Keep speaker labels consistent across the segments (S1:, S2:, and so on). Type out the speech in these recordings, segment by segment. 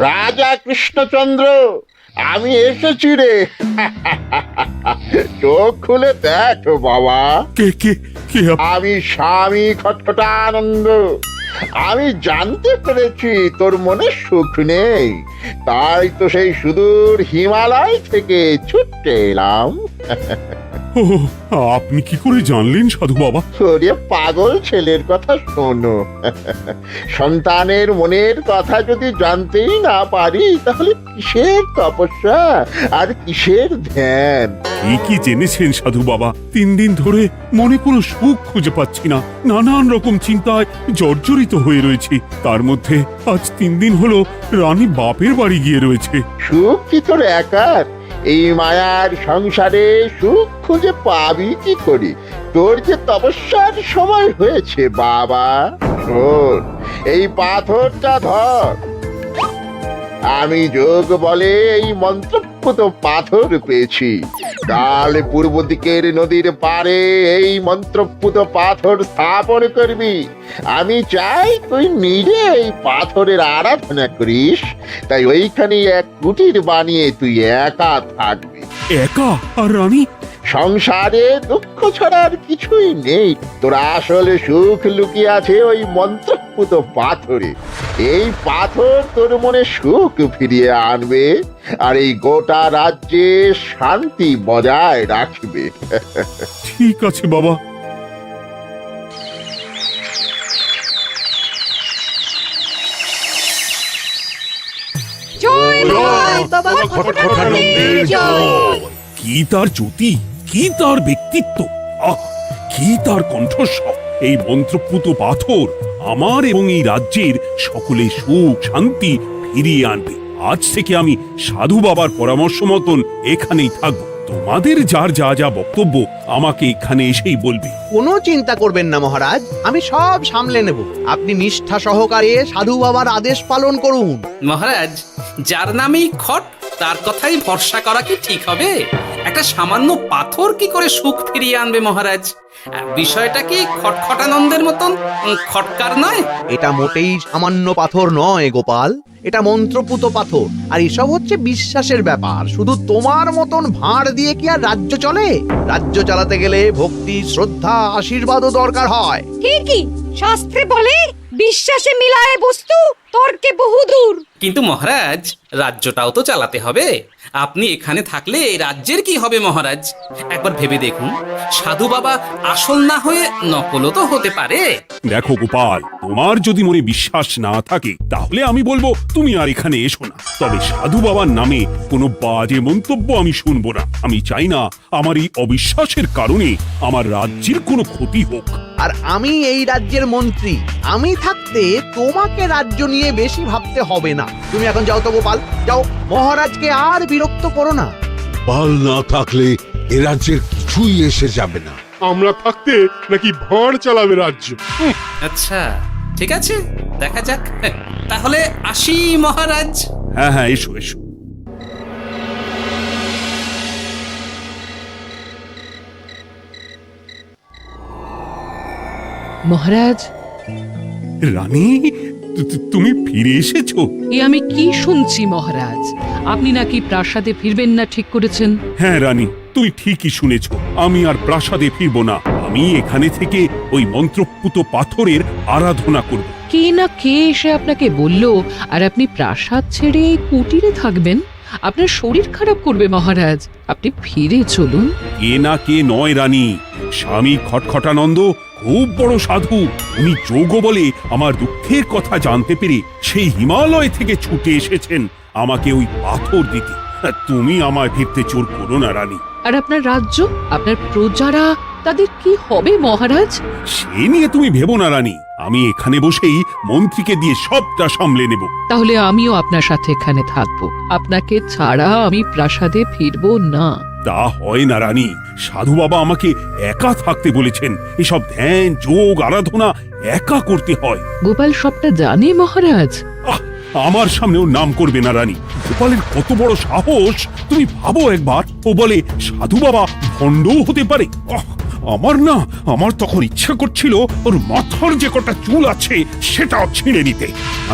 S1: রাজা কৃষ্ণচন্দ্র, আমি এসেছি রে। চোখ খুলে দেখো বাবা,
S2: কে কে কে
S1: আমি স্বামী খটখটানন্দ। আমি জানতে পেরেছি তোর মনে সুখ নেই, তাই তো সেই সুদূর হিমালয় থেকে ছুটে এলাম।
S2: ও, আপনি কি করে জানলেন সাধু বাবা?
S1: ওরে পাগল ছেলের কথা শোনো। সন্তানের মনের কথা যদি জানতেই না পারি, তাহলে কিসের তপস্যা আর কিসের ধ্যান?
S2: কি জেনেছেন সাধু বাবা? 3 দিন ধরে মনে কোনো সুখ খুঁজে পাচ্ছি না, নানান রকম চিন্তায় জর্জরিত হয়ে রয়েছি। তার মধ্যে আজ 3 দিন হলো রানী বাপের বাড়ি গিয়ে রয়েছে।
S1: সুখ কি তোর একার? এই মায়ার সংসারে সুখ খুঁজে পাবি কি করে? তোর যে তপস্যার সময় হয়েছে বাবা। শোন, এই পাথরটা ধর। আমি যোগ বলে এই মন্ত্রপুত পাথর পেয়েছি। কাল পূর্ব দিকের নদীর পাড়ে এই মন্ত্রপুত পাথর স্থাপন করবি। আমি চাই তুই নিজে এই পাথরের আরাধনা করিস। তাই ওইখানে এক কুটির বানিয়ে তুই একা থাকবি।
S2: একা? আর রানী?
S1: সংসারে দুঃখ ছাড়ার কিছুই নেই। তোর আসলে সুখ লুকিয়ে আছে ওই মন্ত্রপুত পাথরে। এই পাথর তোর মনে সুখ ফিরিয়ে আনবে আর এই গোটা রাজ্যে শান্তি বজায় রাখবে।
S2: ঠিক আছে বাবা।
S3: জয় বাবা খটখটানন্দের জয়।
S2: কি তার জ্যোতি, কি তার ব্যক্তিত্ব, আহ, কি তার কণ্ঠস্বর! এই মন্ত্রপুত পাথর আমার এবং এই রাজ্যের সকলে সুখ শান্তি ফিরিয়ে আনবে। আজ থেকে আমি সাধু বাবার পরামর্শ মতন এখানেই থাকবো। তোমাদের যার যা যা বক্তব্য আমাকে এখানে এসেই বলবে।
S4: কোনো চিন্তা করবেন না মহারাজ, আমি সব সামলে নেব। আপনি নিষ্ঠা সহকারে সাধু বাবার আদেশ পালন করুন।
S5: মহারাজ, যার নামেই খট তার কথাই ভরসা করা কি ঠিক হবে? একটা সামান্য পাথর কি করে সুখ ফিরিয়ে আনবে মহারাজ? বিষয়টা কি খটখটানন্দের মতন খটকার নয়?
S4: এটা মোটেই সামান্য পাথর নয় গোপাল, এটা মন্ত্রপুত পাথর। আর এসব হচ্ছে বিশ্বাসের ব্যাপার। শুধু তোমার মতন ভাঁড় দিয়ে কি আর রাজ্য চলে? রাজ্য চালাতে গেলে ভক্তি, শ্রদ্ধা, আশীর্বাদও দরকার হয়।
S3: ঠিকই, শাস্ত্রে বলে বিশ্বাসে মিলায় বস্তু, তর্কে বহুদূর।
S5: কিন্তু মহারাজ, রাজ্যটাও তো চালাতে হবে। আপনি এখানে থাকলে এই রাজ্যের কি হবে মহারাজ? একবার ভেবে দেখুন, সাধু বাবা আসল না হয়ে নকলও তো হতে পারে।
S2: দেখো গোপাল, তোমার যদি মনে বিশ্বাস না থাকে তাহলে আমি বলবো তুমি আর এখানে এসো না। তবে সাধু বাবার নামে কোনো বাজে মন্তব্য আমি শুনবো না। আমি চাই না আমার এই অবিশ্বাসের কারণে আমার রাজ্যের কোনো ক্ষতি হোক।
S4: আর আমি এই রাজ্যের মন্ত্রী, আমি থাকতে তোমাকে রাজ্য নিয়ে বেশি ভাবতে হবে না। তুমি এখন যাও তো গোপাল, যাও। মহারাজকে আর বিরক্ত করো না।
S6: পাল না থাকলে এ রাজ্যের কিছুই এসে যাবে না।
S7: আমরা থাকতে নাকি ভাঁড় চালাবে রাজ্য?
S5: আচ্ছা, ঠিক আছে, দেখা যাক। তাহলে আসি মহারাজ।
S2: হ্যাঁ হ্যাঁ, এসো এসো।
S8: মহারাজ,
S2: রানী, তুমি ফিরে এসেছো?
S8: এ আমি কি শুনছি মহারাজ? আপনি নাকি প্রাসাদে ফিরবেন না ঠিক করেছেন?
S2: হ্যাঁ রানী, তুমি ঠিকই শুনেছ। আমি আর প্রাসাদে ফিরবো না। আমি এখানে থেকে ওই মন্ত্রপুত পাথরের আরাধনা করব।
S8: কে না কে এসে আপনাকে বলল আর আপনি প্রাসাদ ছেড়ে এই কুটিরে থাকবেন? আপনার শরীর খারাপ করবে মহারাজ, আপনি ফিরে চলুন।
S2: কে না কে নয় রানী, স্বামী খটখটানন্দ খুব বড় সাধু। উনি যোগ বলে আমার দুঃখের কথা জানতে পেরে সেই হিমালয় থেকে ছুটে এসেছেন আমাকে ওই পাথর দিতে। তুমি আমায় ফিরতে জোর করো না রানী।
S8: আর আপনার রাজ্য, আপনার প্রজারা, তাদের কি হবে মহারাজ?
S2: সে নিয়ে তুমি ভেবো না রানী, আমি এখানে বসেই মন্ত্রীকে দিয়ে সবটা সামলে নেব।
S8: তাহলে আমিও আপনার সাথে এখানে থাকবো। আপনাকে ছাড়া আমি প্রাসাদে ফিরবো না।
S2: তা হয় না রানী, সাধু বাবা আমাকে একা থাকতে বলেছেন। এসব ধ্যান যোগ আরাধনা একা করতে হয়।
S8: গোপাল সবটা জানে মহারাজ।
S2: আহ, আমার সামনেও নাম করবে না রানী। গোপালের কত বড় সাহস তুমি ভাবো একবার। ও বলে সাধু বাবা ভণ্ডও হতে পারে। আমার তখন ইচ্ছা করছিল ওর মাথার যে কটা চুল আছে সেটাও ছিঁড়ে নিতে।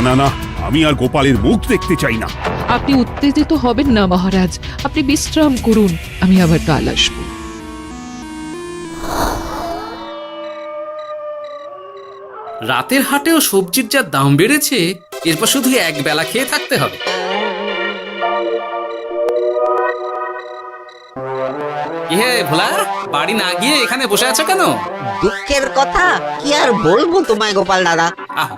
S2: না না, আমি আর গোপালের মুখ দেখতে চাই না।
S8: আপনি উত্তেজিত হবেন না মহারাজ, আপনি বিশ্রাম করুন, আমি আবার কাল আসবো।
S5: রাতের হাটেও সবজির যা দাম বেড়েছে, এরপর শুধু এক বেলা খেয়ে থাকতে হবে। কি হে ভোলা, বাড়ি না গিয়ে এখানে বসে আছো কেন?
S9: দুঃখের কথা কি আর বলবো তোমায় গোপাল দাদা।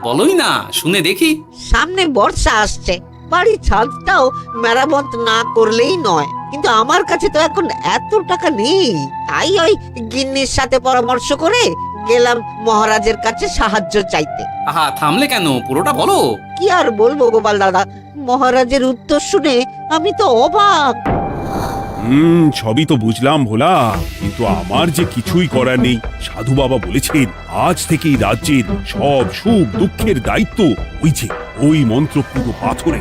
S5: বলোই না, শুনে দেখি।
S9: সামনে বর্ষা আসছে, বাড়ির ছাদটাও মেরামত না করলেই নয়, কিন্তু আমার কাছে তো এখন এত টাকা নেই। তাই ওই গিন্নির সাথে পরামর্শ করে গেলাম মহারাজের কাছে সাহায্য চাইতে।
S5: থামলে কেন, পুরোটা বলো।
S9: কি আর বলবো গোপাল দাদা, মহারাজের উত্তর শুনে আমি তো অবাক।
S2: সবই তো বুঝলাম ভোলা, কিন্তু আমার যে কিছুই করার নেই। সাধু বাবা বলেছেন আজ থেকেই রাজ্যের সব সুখ দুঃখের দায়িত্ব ওই মন্ত্রপুত পাথরে।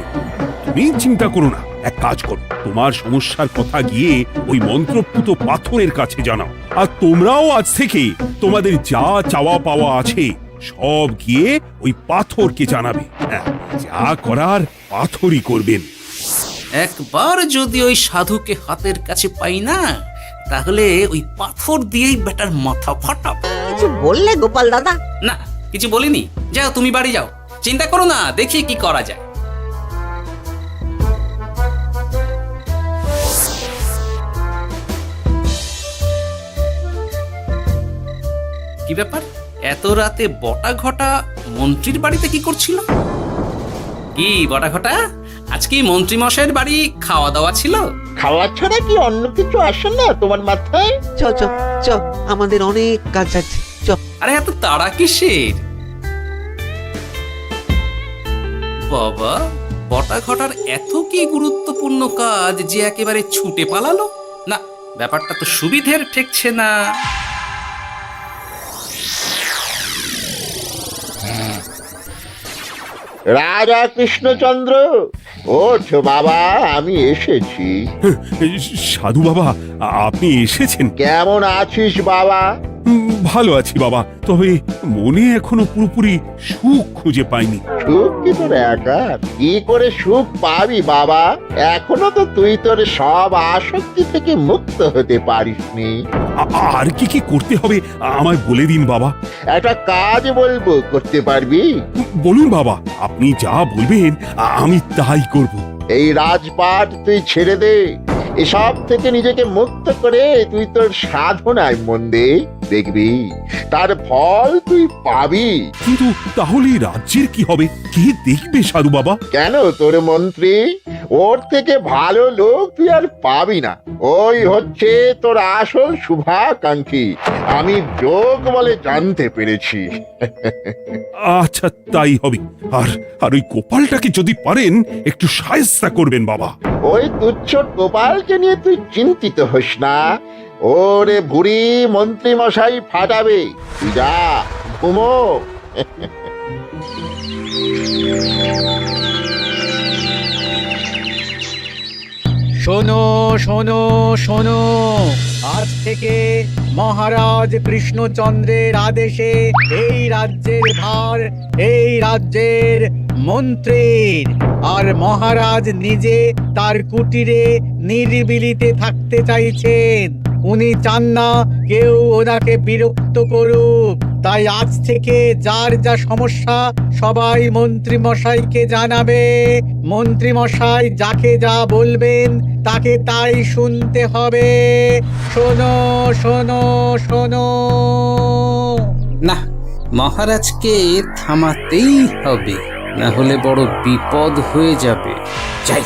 S2: তুমি চিন্তা করো না, এক কাজ করো, তোমার সমস্যার কথা গিয়ে ওই মন্ত্রপুত পাথরের কাছে জানাও। আর তোমরাও আজ থেকে তোমাদের যা চাওয়া পাওয়া আছে সব গিয়ে ওই পাথরকে জানাবে। যা করার পাথরই করবেন।
S5: একবার যদি ওই সাধুকে হাতের কাছে পাই না, তাহলে ওই পাথর দিয়েই বেটার মাথা ফাটাবো।
S9: কিছু বললে গোপাল দাদা?
S5: না, কিছু বলিনি। যাও, তুমি বাড়ি যাও, চিন্তা করো না, দেখি কি করা যায়। কি ব্যাপার, এত রাতে বটা ঘটা মন্ত্রীর বাড়িতে কি করছিল? কি বটা ঘটা, আজকে মন্ত্রী মশাইয়ের বাড়ি খাওয়া দাওয়া ছিল?
S1: খাওয়া ছাড়া কি অন্য কিছু আসে না তোমার মাথায়?
S9: চ চ চ, আমাদের অনেক কাজ আছে, চ।
S5: আরে এত তাড়া কিসের? বাবা, বটা ঘটার এত কি গুরুত্বপূর্ণ কাজ যে একেবারে ছুটে পালালো? না, ব্যাপারটা তো সুবিধের ঠেকছে না।
S1: রাজা কৃষ্ণচন্দ্র, ওঠো বাবা, আমি এসেছি।
S2: সাধু বাবা, আপনি এসেছেন?
S1: কেমন আছিস বাবা?
S2: ভালো আছি বাবা, তবে মনে এখনো পুরোপুরি সুখ খুঁজে পাইনি।
S1: সুখ কি তোর একার? কি করে সুখ পাবি বাবা? এখনো তো তুই তোর সব আসক্তি থেকে মুক্ত হতে পারিসনি।
S2: আর কি কি করতে হবে আমায় বলে দিন বাবা।
S1: একটা কাজ বলবো, করতে পারবি?
S2: বলুন বাবা, আপনি যা বলবেন আমি তাই করব।
S1: এই রাজপাট তুই ছেড়ে দে, এসব থেকে নিজেকে মুক্ত করে তুই তোর সাধনায় মন দে, দেখবি তার ফল তুই পাবি।
S2: কিন্তু তাহলে রাজ্যের কি হবে? কে দেখবে সাধু বাবা?
S1: কেন, তোর মন্ত্রী? ওর থেকে ভালো লোক তুই আর পাবি না। ওই হচ্ছে তোর আসল শুভাকাঙ্ক্ষী, আমি যোগ বলে জানতে পেরেছি।
S2: আচ্ছা, তাই হবে। আর ওই গোপালটাকে যদি পারেন একটু সাহায্য করবেন বাবা।
S1: ওই তুচ্ছ গোপালকে নিয়ে তুই চিন্তিত হোস না, ওরে বুড়ি মন্ত্রী মশাই ফাটাবে। তুই যা, ঘুমো।
S10: শোনো শোনো শোনো, আজ থেকে মহারাজ কৃষ্ণচন্দ্রের আদেশে এই রাজ্যের ভার এই রাজ্যের মন্ত্রীর। আর মহারাজ নিজে তার কুটিরে নিরিবিলিতে থাকতে চাইছেন। উনি চান না কেউ ওনাকে বিরক্ত করুক। তাই আজ থেকে যার যা সমস্যা সবাই মন্ত্রী মশাইকে জানাবে। মন্ত্রী মশাই যাকে যা বলবেন তাকে তাই শুনতে হবে। শোনো শোনো শোনো।
S5: না, মহারাজকে থামাতেই হবে, না হলে বড় বিপদ হয়ে যাবে। যাই।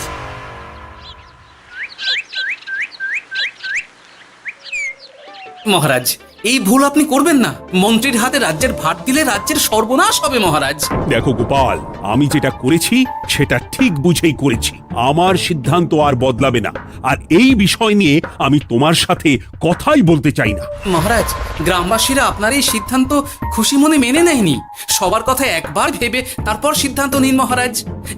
S5: মহারাজ, এই ভুল আপনি করবেন না। মন্ত্রীর হাতে রাজ্যের ভার দিলে রাজ্যের সর্বনাশ হবে মহারাজ।
S2: দেখো গোপাল, আমি যেটা করেছি সেটা ঠিক বুঝেই করেছি। আমার সিদ্ধান্ত আর বদলাবে না। আর এই বিষয় নিয়ে আমি তোমার সাথে কথাই বলতে চাই না।
S5: মহারাজ, গ্রামবাসীরা আপনার এই সিদ্ধান্ত খুশি মনে মেনে নেয়নি। সবার কথা একবার ভেবে তারপর সিদ্ধান্ত নিন মহারাজ।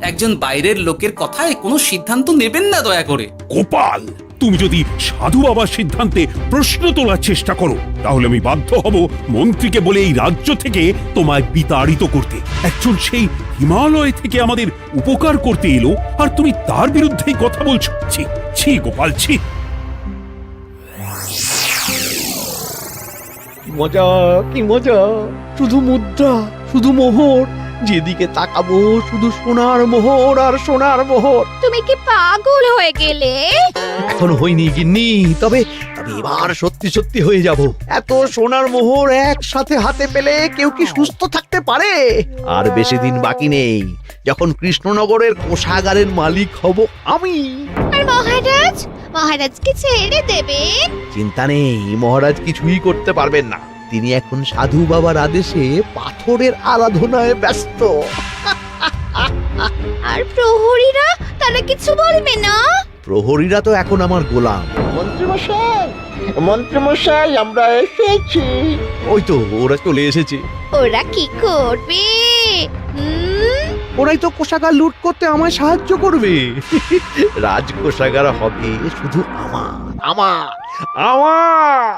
S5: একজন বাইরের লোকের কথায় কোনো সিদ্ধান্ত নেবেন না দয়া করে।
S2: গোপাল, তুমি যদি সাধু বাবার সিদ্ধান্তে প্রশ্ন তোলার চেষ্টা করো তাহলে আমি বাধ্য হব মন্ত্রীকে বলে এই রাজ্য থেকে তোমায় বিতাড়িত করতে। একজন সেই হিমালয় থেকে আমাদের উপকার করতে এলো আর তুমি তার বিরুদ্ধেই কথা বলছো। ছি ছি গোপাল, ছি।
S4: মজা, কি মজা! শুধু মুদ্রা, শুধু মোহর, যেদিকে তাকাবো শুধু সোনার মোহর আর সোনার মোহর।
S3: তুমি কি পাগল হয়ে গেলে?
S4: এখনো হয়নি গিন্নি, তবে এবার সত্যি সত্যি হয়ে যাব। এত সোনার মোহর একসাথে হাতে পেলে কেউ কি সুস্থ থাকতে পারে? আর বেশি দিন বাকি নেই যখন কৃষ্ণনগরের কোষাগারের মালিক হব আমি।
S3: আর মহারাজ, মহারাজকে ছেড়ে দেবেন?
S4: চিন্তা নেই, মহারাজ কিছুই করতে পারবেন না। তিনি এখন সাধু বাবার আদেশে পাথরের আরাধনায় ব্যস্ত।
S3: আর প্রহরীরা, তারা কিছু বলবে না?
S4: প্রহরীরা তো এখন আমার গোলাম।
S1: মন্ত্রীমশাই, মন্ত্রীমশাই, আমরা এসেছি।
S4: ওই তো ওরা চলে এসেছে।
S3: ওরা কি করবে?
S4: ওরাই তো কোষাগার লুট করতে আমায় সাহায্য করবে। রাজকোষাগার হবে শুধু আমার, আমার, আমার।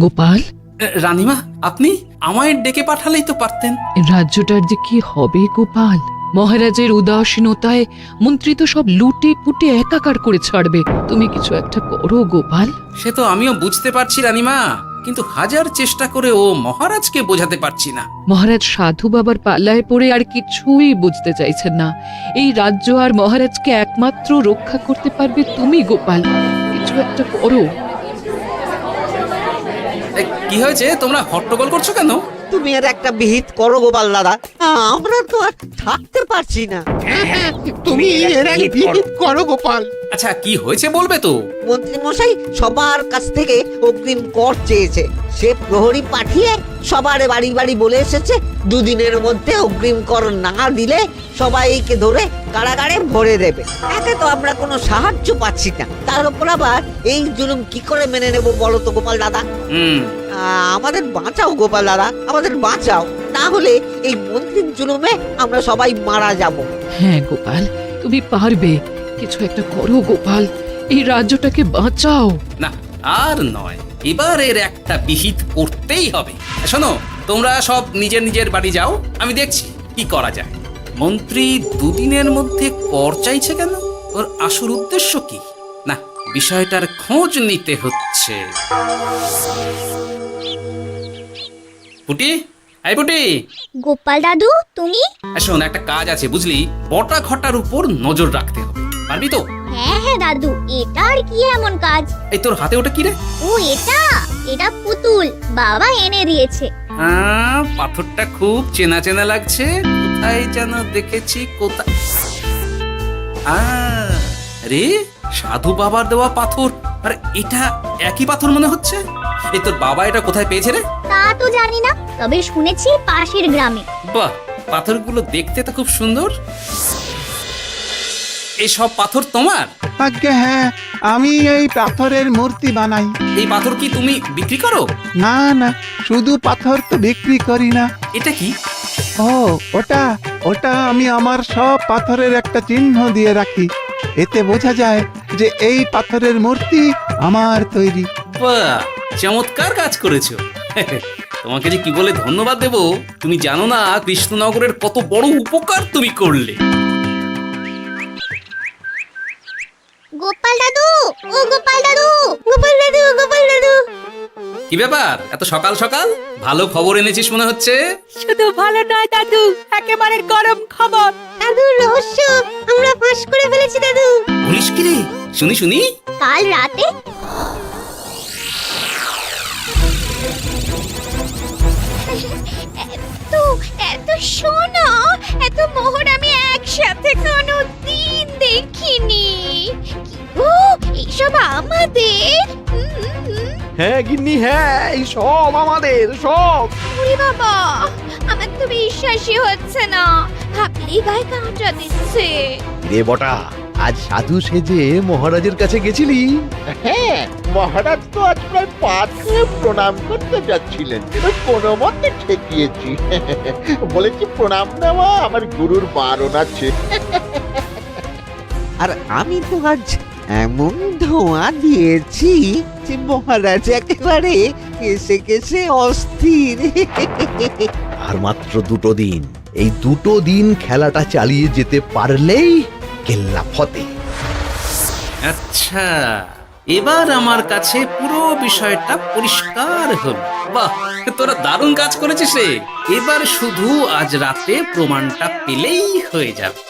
S8: গোপাল,
S5: রানীমা, আপনি আমায় ডেকে পাঠালেই তো পারতেন।
S8: রাজ্যটার যে কি হবে গোপাল? মহারাজের উদাসীনতায় মন্ত্রী তো সব লুটে পুটে একাকার করে ছাড়বে। তুমি কিছু একটা করো গোপাল।
S5: সে তো আমিও বুঝতে পারছি রানীমা, কিন্তু হাজার চেষ্টা করে ও মহারাজকে বোঝাতে পারছি না।
S8: মহারাজ সাধু বাবার পাল্লায় পড়ে আর কিছুই বুঝতে চাইছেন না। এই রাজ্য আর মহারাজকে একমাত্র রক্ষা করতে পারবে তুমি গোপাল। কিছু একটা করো।
S5: কি হয়েছে, তোমরা হট্টগোল করছো কেন?
S9: তুমি আর একটা বিহিত করো গোপাল দাদা, আমরা তো আর থাকতে পারছি না।
S7: তুমি এর এক বিহিত করো গোপাল।
S5: আচ্ছা, কি হয়েছে বলবে তো?
S9: মন্ত্রী মশাই সবার কাছ থেকে অগ্রিম কর চেয়েছে। সে প্রহরী পাঠিয়ে সবার বাড়ি বাড়ি বলে এসেছে দুদিনের মধ্যে অগ্রিম কর না দিলে সবাইকে ধরে কারাগারে ভরে দেবে। একে তো আমরা কোনো সাহায্য পাচ্ছি না, তার উপর আবার এই জুলুম কি করে মেনে নেব বলো তো গোপাল দাদা? আমাদের বাঁচাও গোপাল দাদা, আমাদের বাঁচাও, না হলে এই মন্ত্রীর জুলুমে আমরা সবাই মারা যাব।
S8: হ্যাঁ গোপাল, তুমি পারবে। কিছু একটা করো গোপাল, এই রাজ্যটাকে বাঁচাও।
S5: না, আর নয়, এবার এর একটা বিহিত করতেই হবে। শোনো, তোমরা সব নিজের নিজের বাড়ি যাও, আমি দেখছি কি করা যায়। মন্ত্রী দুদিনের মধ্যে কর চাইছে কেন? ওর আসল উদ্দেশ্য কি? না, বিষয়টার খোঁজ নিতে হচ্ছে। পুটি, এই পুটি।
S3: গোপাল দাদু, তুমি?
S5: শোন, একটা কাজ আছে বুঝলি, বটা ঘটার উপর নজর রাখতে হবে। পারবি তো?
S3: হ্যাঁ হ্যাঁ দাদু, এটা আর কি এমন কাজ?
S5: এই তোর হাতে ওটা কি রে?
S3: ও এটা পুতুল, বাবা এনে দিয়েছে।
S5: পাথরটা খুব চেনা চেনা লাগছে, কোথায় যেন দেখেছি। কোথায়? রে, সাধু বাবার দেওয়া পাথর। আর এটা একই পাথর মনে হচ্ছে। এই তোর বাবা এটা কোথায় পেয়েছে রে?
S3: তা তো জানি না, তবে শুনেছি পাশের গ্রামে।
S5: বাহ, পাথরগুলো দেখতে তো খুব সুন্দর। এই সব পাথর তোমার?
S11: আজ্ঞে হ্যাঁ, আমি এই পাথরের মূর্তি বানাই।
S5: এই পাথর কি তুমি বিক্রি করো?
S11: না না, শুধু পাথর তো বিক্রি করি না।
S5: এটা কি?
S11: ও, ওটা আমি আমার সব পাথরের একটা চিহ্ন দিয়ে রাখি। এতে বোঝা যায় যে এই পাথরের মূর্তি আমার তৈরি।
S5: বাহ, চমৎকার কাজ করেছো। তোমাকে যে কি বলে ধন্যবাদ দেব তুমি জানো না। কৃষ্ণনগরের কত বড় উপকার তুমি করলে।
S3: গোপাল দাদু, ও গোপাল দাদু, গোপাল দাদু, গোপাল দাদু।
S5: কি ব্যাপার, এত সকাল সকাল? ভালো খবর এনেছিস মনে হচ্ছে।
S3: শুধু ভালো নয় দাদু, একেবারে গরম খবর। দাদু, রহস্য আমরা ফাঁস করে ফেলেছি দাদু।
S5: বলিস কি রে? শুনি শুনি।
S3: কাল রাতে এত সোনা, এত মোহর আমি একসাথে কোনো দিন দেখিনি। এইসব আমাদের?
S4: হ্যাঁ গিন্নি, হ্যাঁ, এই সব আমাদের, সব।
S3: ওরে বাবা, আমার তো বিশ্বাসই হচ্ছে না, ভাবলেই গায়ে কাঁটা দিচ্ছে।
S4: রে বটা, আজ সাধু সেজে মহারাজের কাছে গেছিলি?
S1: হ্যাঁ, মহারাজ তো আজ প্রায় পা ছুঁয়ে প্রণাম করতে যাচ্ছিলেন, ওই কোনো মতে ঠেকিয়েছি। বলেছি প্রণাম নেওয়া আমার গুরুর বারণ আছে।
S9: আর আমি তো আজ এমন ধোঁয়া দিয়েছি যে মহারাজ একেবারে কেসে কেসে অস্থির।
S4: আর মাত্র 2 দিন, এই 2 দিন খেলাটা চালিয়ে যেতে পারলেই কেল্লা ফতে।
S5: আচ্ছা, এবার আমার কাছে পুরো বিষয়টা পরিষ্কার হলো। বাহ, তোরা দারুণ কাজ করেছিস রে। এবার শুধু আজ রাতে প্রমাণটা পেলেই হয়ে যাবে।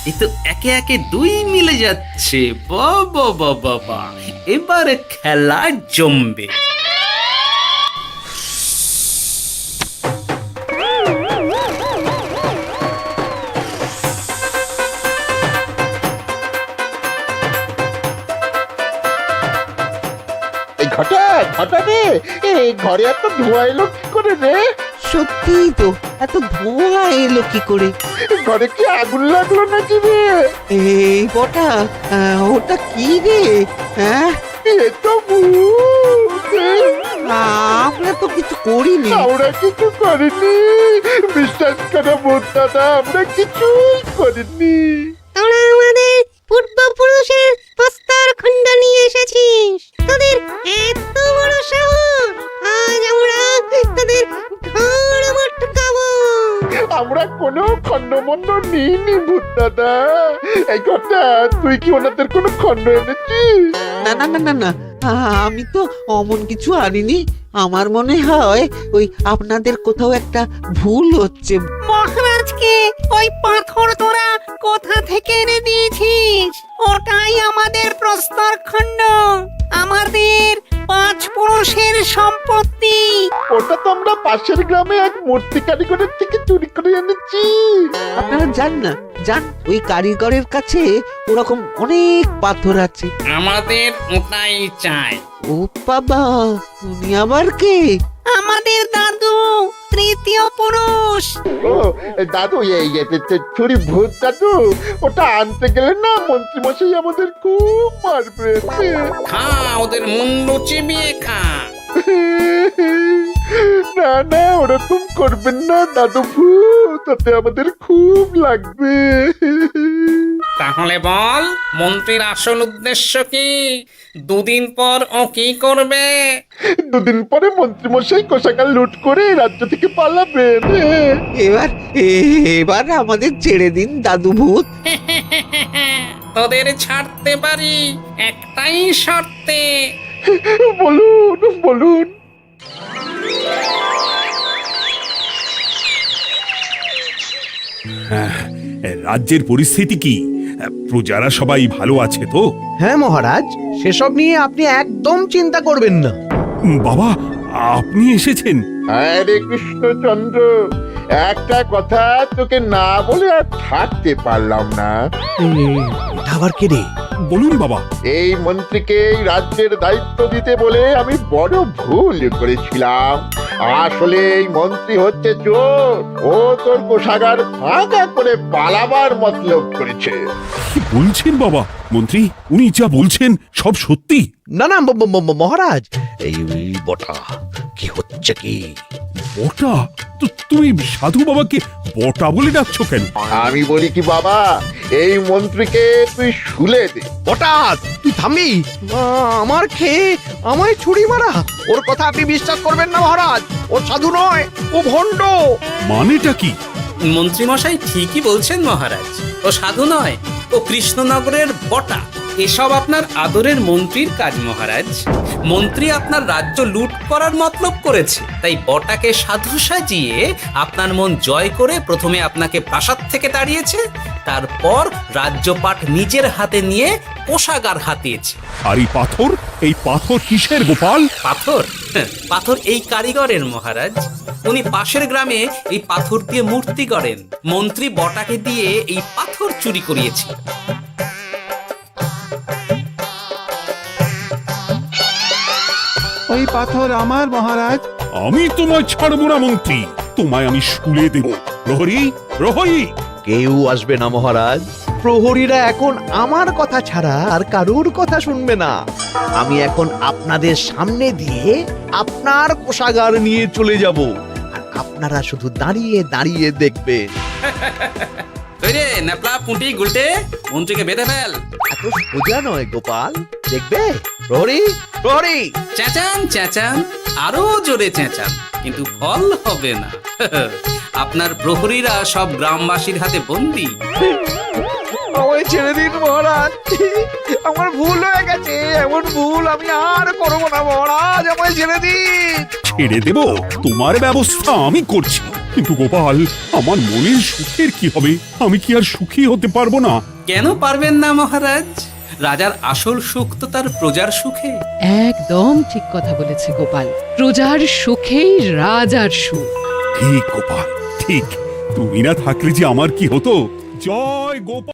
S5: এই তো একে একে 2 মিলে যাচ্ছে। বাবা বাবা বাবা, এবার খেলা জমবে।
S1: এই ঘটা ঘটা রে, এই ঘরে এত ধোঁয়া এলো কি করে রে?
S9: সত্যিই তো, এত ধোঁয়া এলো কি করে?
S1: ঘরে কি আগুন লাগলো নাকি রে?
S9: এই বটা, ওটা কি রে? হ্যাঁ,
S1: এ তো ভূত।
S9: আমরা তো কিছু করিনি।
S1: আমরা কিছু করিনি, বিশ্বাস করো ভূত দাদা, আমরা কিছুই করিনি।
S3: তোরা আমাদের পূর্বপুরুষের প্রস্তর খণ্ড নিয়ে এসেছিস। তোদের এত বড় সাহস, আজ আমরা তোদের ঘাড় মটকাবো।
S1: আমরা কোনো খণ্ডমণ্ড নিইনি ভূত দাদা। এই কথা, তুই কি ওনাদের কোনো খণ্ড এনেছিস?
S9: না না না না না, আমি তো অমন কিছু আনিনি। আমার মনে হয় ওই আপনাদের কোথাও একটা ভুল হচ্ছে।
S3: মহারাজকে ওই পাথর তোরা কোথা থেকে এনে দিয়েছিস? ওটাই আমাদের প্রস্তর খণ্ড, আমাদের 5 পুরুষের সম্পত্তি।
S1: ওটা তো আমরা পাশের গ্রামে এক মূর্তি কারিগরের থেকে চুরি করে এনেছি।
S9: আপনারা যান না, যান, ওই কারিগরের কাছে ওরকম অনেক পাথর আছে।
S5: আমাদের ওটাই চাই।
S9: ও বাবা, উনি আবার কে?
S3: আমাদের দাদু, তৃতীয় পুরুষ।
S1: ও দাদু, এই চুরি ভূত দাদু, ওটা আনতে গেলে না মন্ত্রী মশাই আমাদের খুব মারবে।
S5: খা, ওদের মুন্ডু চিবিয়ে খা।
S1: না না, ওরকম করবেন না দাদু ভূত, তাতে আমাদের খুব লাগবে।
S5: তাহলে বল, মন্ত্রীর আসল উদ্দেশ্য কি? 2 দিন পর ও কি করবে?
S1: 2 দিন পরে মন্ত্রী মশাই কোষাগার লুট করে রাজ্য থেকে পালাবেন।
S9: এবার এবার আমাদের ছেড়ে দিন দাদু ভূত।
S5: তোদের ছাড়তে পারি একটাই শর্তে।
S1: বলুন বলুন।
S2: রাজ্যের পরিস্থিতি কি? প্রজারা সবাই ভালো আছে তো?
S4: হ্যাঁ মহারাজ, সেসব নিয়ে আপনি একদম চিন্তা করবেন না।
S2: বাবা, আপনি এসেছেন?
S1: হরে কৃষ্ণচন্দ্র, একটা কথা তোকে না বলে আর থাকতে পারলাম না।
S4: এটা আবার কে রে?
S2: বলুন বাবা।
S1: এই মন্ত্রীকে এই রাজ্যের দায়িত্ব দিতে বলে আমি বড় ভুল করেছিলাম। আসলে এই মন্ত্রী হচ্ছে চোর, ও তোর কোষাগার ফাঁকা করে পালাবার মতলব করেছে।
S2: কি বলছেন বাবা? মন্ত্রী, উনি যা বলছেন সব সত্যি?
S4: না না মহারাজ, এই বটা কি হচ্ছে কি?
S2: বটা? তো তুমি সাধু বাবাকে বটা বলে ডাকছো কেন?
S1: আমি বলি কি বাবা, এই মন্ত্রীকে তুই শুলে দে।
S4: বটা, তুই থামবি? আমার খেয়ে আমায় ছুরি মারা? ওর কথা আপনি বিশ্বাস করবেন না মহারাজ, ও সাধু নয়, ও ভণ্ড।
S2: মানেটা কি?
S5: মন্ত্রী মশাই ঠিকই বলছেন মহারাজ, ও সাধু নয়, ও কৃষ্ণনগরের বটা। এসব আপনার আদরের মন্ত্রীর কাজ মহারাজ। মন্ত্রী আপনার রাজ্য লুট করার মতলব করেছে, তাই বটাকে সাধু সাজিয়ে আপনার মন জয় করে প্রথমে আপনাকে প্রাসাদ থেকে তাড়িয়েছে, তারপর রাজ্যপাট নিজের হাতে নিয়ে কোষাগার হাতিয়েছে।
S2: আর এই পাথর? এই পাথর কিসের গোপাল?
S5: পাথর? পাথর এই কারিগরের মহারাজ। উনি পাশের গ্রামে এই পাথর দিয়ে মূর্তি গড়েন। মন্ত্রী বটাকে দিয়ে এই পাথর চুরি করিয়েছে।
S11: ওই পাথর আমার মহারাজ।
S2: আমি তোমায় ছাড়বো না মন্ত্রী, তোমায় আমি শুলে দেব। প্রহরী, প্রহরী!
S4: কেউ আসবে না মহারাজ। প্রহরীরা এখন আমার কথা ছাড়া আর কারুর কথা শুনবে না। আমি এখন আপনাদের সামনে দিয়ে আপনার কোষাগার নিয়ে চলে যাব, আর আপনারা শুধু দাঁড়িয়ে দাঁড়িয়ে দেখবেন।
S5: রে ন্যাপলা পুঁটি গুলটে, মন্ত্রীকে বেঁধে ফেল।
S4: এত সোজা নয় গোপাল, দেখবে? প্রহরী, প্রহরী!
S5: চেঁচান চেঁচান, আরো জোরে চেঁচান, কিন্তু ফল হবে না। আপনার প্রহরীরা সব গ্রামবাসীর হাতে বন্দী।
S4: আমায় ছেড়ে দিন মহারাজ, আমার ভুল হয়ে গেছে। এমন ভুল আমি আর করবো না মহারাজ, আমায় ছেড়ে দিন।
S2: ছেড়ে দেব, তোমার ব্যবস্থা আমি করছি। কিন্তু গোপাল, আমার মনের সুখের কি হবে? আমি কি আর সুখী হতে পারবো না?
S5: কেন পারবেন না মহারাজ? রাজার আসল সুখ তো তার প্রজার সুখে।
S8: একদম ঠিক কথা বলেছে গোপাল। প্রজার সুখেই রাজার সুখ।
S2: ঠিক গোপাল, ঠিক। তুমি না থাকলে যে আমার কি হতো। জয় গোপাল।